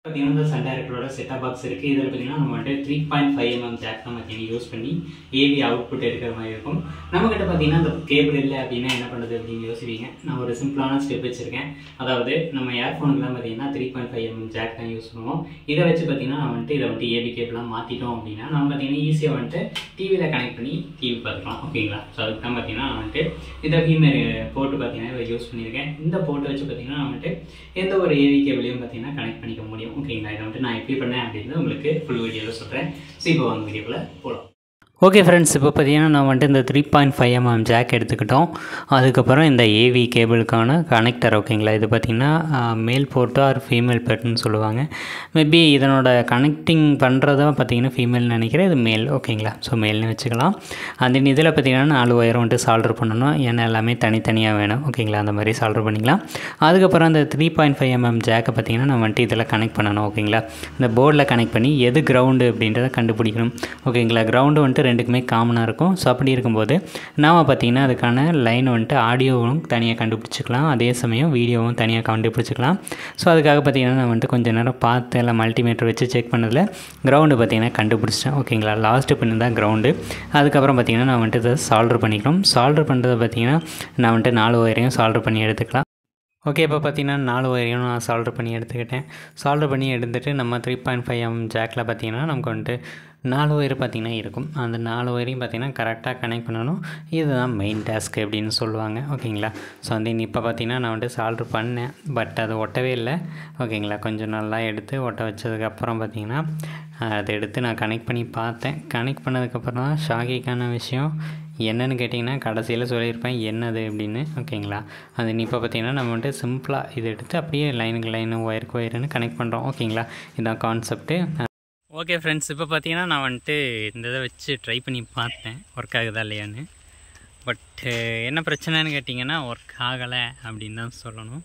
பார்த்தீங்கன்னா Sun டைரக்டரோட setup box இருக்குது. இதில் பார்த்தீங்கன்னா நம்ம வந்துட்டு 3.5mm ஜாக் தான் பார்த்தீங்கன்னா யூஸ் பண்ணி ஏவி அவுட்புட் எடுக்கிற மாதிரி இருக்கும். நம்மக்கிட்ட பார்த்தீங்கன்னா அந்த கேபிள் இல்லை அப்படின்னா என்ன பண்ணுறது அப்படின்னு யோசிப்பீங்க. நான் ஒரு சிம்பிளான ஸ்டெப் வச்சுருக்கேன். அதாவது நம்ம ஏர்ஃபோனுக்குலாம் பார்த்தீங்கன்னா 3.5mm ஜாக் தான் யூஸ் பண்ணுவோம். இதை வச்சு பார்த்தீங்கன்னா நம்ம வந்துட்டு இதை வந்துட்டு ஏவி கேபிளாக மாற்றிட்டோம் அப்படின்னா நம்ம பார்த்தீங்கன்னா ஈஸியாக வந்துட்டு டிவியில் கனெக்ட் பண்ணி டிவி பார்த்துக்கலாம். ஓகேங்களா? ஸோ அதுக்கு தான் பார்த்தீங்கன்னா நான் வந்துட்டு இதை ஃபீமேல் போட்டு பார்த்தீங்கன்னா இதை யூஸ் பண்ணியிருக்கேன். இந்த போட்டு வச்சு பார்த்தீங்கன்னா நான் வந்துட்டு எந்த ஒரு ஏவி கேபிளையும் பார்த்தீங்கன்னா கனெக்ட் பண்ணிக்க முடியும். ஓகேங்களா? இதை வந்துட்டு நான் எப்படி பண்ணேன் அப்படின்னு உங்களுக்கு ஃபுல் வீடியோவில் சொல்கிறேன். ஸோ இப்போ வாங்க வீடியோவில் போகலாம். ஓகே ஃப்ரெண்ட்ஸ், இப்போ பார்த்தீங்கன்னா நான் வந்துட்டு இந்த 3.5mm ஜாக் எடுத்துக்கிட்டோம். அதுக்கப்புறம் இந்த ஏவி கேபிளுக்கான கனெக்டர். ஓகேங்களா? இது பார்த்திங்கன்னா மேல் போர்ட்டு ஆர் ஃபீமேல் போர்ட்டுன்னு சொல்லுவாங்க. மேபி இதனோட கனெக்டிங் பண்ணுறதா பார்த்திங்கன்னா ஃபீமேல்னு நினைக்கிறேன். இது மேல். ஓகேங்களா? ஸோ மேல்னு வச்சுக்கலாம். அந்த இதில் பார்த்திங்கன்னா 4 ஒயர் வந்துட்டு சால்டர் பண்ணணும். ஏன்னா எல்லாமே தனித்தனியாக வேணும். ஓகேங்களா? அந்த மாதிரி சால்டர் பண்ணிக்கலாம். அதுக்கப்புறம் அந்த 3.5mm ஜாக்கை பார்த்திங்கன்னா நான் வந்துட்டு இதில் கனெக்ட் பண்ணணும். ஓகேங்களா? இந்த போர்டில் கனெக்ட் பண்ணி எது கிரவுண்டு அப்படின்றத கண்டுபிடிக்கணும். ஓகேங்களா? கிரவுண்டு வந்துட்டு ரெண்டுக்குமே காமனாக இருக்கும். ஸோ அப்படி இருக்கும்போது நாம் பார்த்திங்கன்னா அதுக்கான லைன் வந்துட்டு ஆடியோவும் தனியாக கண்டுபிடிச்சிக்கலாம், அதே சமயம் வீடியோவும் தனியாக கண்டுபிடிச்சிக்கலாம். ஸோ அதுக்காக பார்த்திங்கன்னா நான் வந்துட்டு கொஞ்சம் நேரம் பார்த்து எல்லாம் மல்டிமீட்டர் வச்சு செக் பண்ணதில் கிரவுண்டு பார்த்திங்கன்னா கண்டுபிடிச்சிட்டேன். ஓகேங்களா? லாஸ்ட்டு பின்னு தான் கிரவுண்டு. அதுக்கப்புறம் பார்த்திங்கன்னா நான் வந்துட்டு இதை சால்டர் பண்ணிக்கணும். சால்டர் பண்ணுறது பார்த்திங்கன்னா நான் வந்துட்டு 4 ஒயரையும் சால்டர் பண்ணி எடுத்துக்கலாம். ஓகே, இப்போ பார்த்திங்கன்னா 4 ஒயரையும் நான் சால்டர் பண்ணி எடுத்துக்கிட்டேன். சால்டர் பண்ணி எடுத்துகிட்டு நம்ம 3.5mm ஜாக்கில் பார்த்திங்கன்னா நமக்கு வந்துட்டு 4 ஒயர் பார்த்திங்கன்னா இருக்கும். அந்த 4 ஒயரையும் பார்த்திங்கன்னா கரெக்டாக கனெக்ட் பண்ணணும். இதுதான் மெயின் டாஸ்க் அப்படின்னு சொல்லுவாங்க. ஓகேங்களா? ஸோ வந்து இப்போ பார்த்திங்கன்னா நான் வந்துட்டு சால்டர் பண்ணேன். பட் அது ஒட்டவே இல்லை. ஓகேங்களா? கொஞ்சம் நல்லா எடுத்து ஒட்ட வச்சதுக்கப்புறம் பார்த்திங்கன்னா அதை எடுத்து நான் கனெக்ட் பண்ணி பார்த்தேன். கனெக்ட் பண்ணதுக்கப்புறம் தான் ஷாக்கிங்கான விஷயம் என்னென்னு கேட்டிங்கன்னா கடைசியில் சொல்லியிருப்பேன் என்னது அப்படின்னு. ஓகேங்களா? அது இப்போ பார்த்திங்கன்னா நம்ம வந்துட்டு சிம்பிளாக இதை எடுத்து அப்படியே லைனுக்கு லைனு ஒயருக்கு ஒயருன்னு கனெக்ட் பண்ணுறோம். ஓகேங்களா? இதுதான் கான்செப்ட்டு. ஓகே ஃப்ரெண்ட்ஸ், இப்போ பார்த்தீங்கன்னா நான் வந்துட்டு இந்த இதை வச்சு ட்ரை பண்ணி பார்த்தேன் ஒர்க் ஆகுதா இல்லையான்னு. பட் என்ன பிரச்சனைன்னு கேட்டிங்கன்னா ஒர்க் ஆகலை அப்படின்னு தான் சொல்லணும்.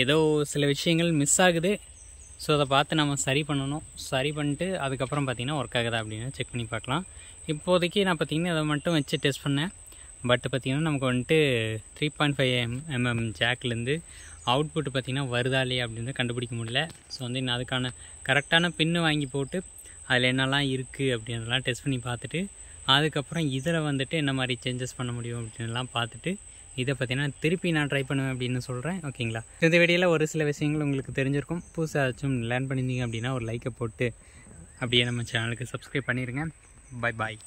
ஏதோ சில விஷயங்கள் மிஸ் ஆகுது. ஸோ அதை பார்த்து நம்ம சரி பண்ணணும். சரி பண்ணிட்டு அதுக்கப்புறம் பார்த்திங்கன்னா ஒர்க் ஆகுதா அப்படின்னு செக் பண்ணி பார்க்கலாம். இப்போதைக்கு நான் பார்த்திங்கன்னா அதை மட்டும் வச்சு டெஸ்ட் பண்ணேன். பட் பார்த்திங்கன்னா நமக்கு வந்துட்டு 3.5mm ஜாக்லேருந்து அவுட்புட் பார்த்திங்கன்னா வருதா இல்லையா அப்படின்னு கண்டுபிடிக்க முடியல. ஸோ வந்து நான் அதுக்கான கரெக்டான பின்னு வாங்கி போட்டு அதில் என்னெல்லாம் இருக்குது அப்படின்றலாம் டெஸ்ட் பண்ணி பார்த்துட்டு அதுக்கப்புறம் இதில் வந்துட்டு என்ன மாதிரி சேஞ்சஸ் பண்ண முடியும் அப்படின்லாம் பார்த்துட்டு இதை பார்த்திங்கன்னா திருப்பி நான் ட்ரை பண்ணுவேன் அப்படின்னு சொல்கிறேன். ஓகேங்களா? இந்த வீடியோவில் ஒரு சில விஷயங்கள் உங்களுக்கு தெரிஞ்சிருக்கும். புதுசாக ஏதாச்சும் லேர்ன் பண்ணியிருந்தீங்க அப்படின்னா ஒரு லைக்கை போட்டு அப்படியே நம்ம சேனலுக்கு சப்ஸ்கிரைப் பண்ணிடுங்க. Bye bye.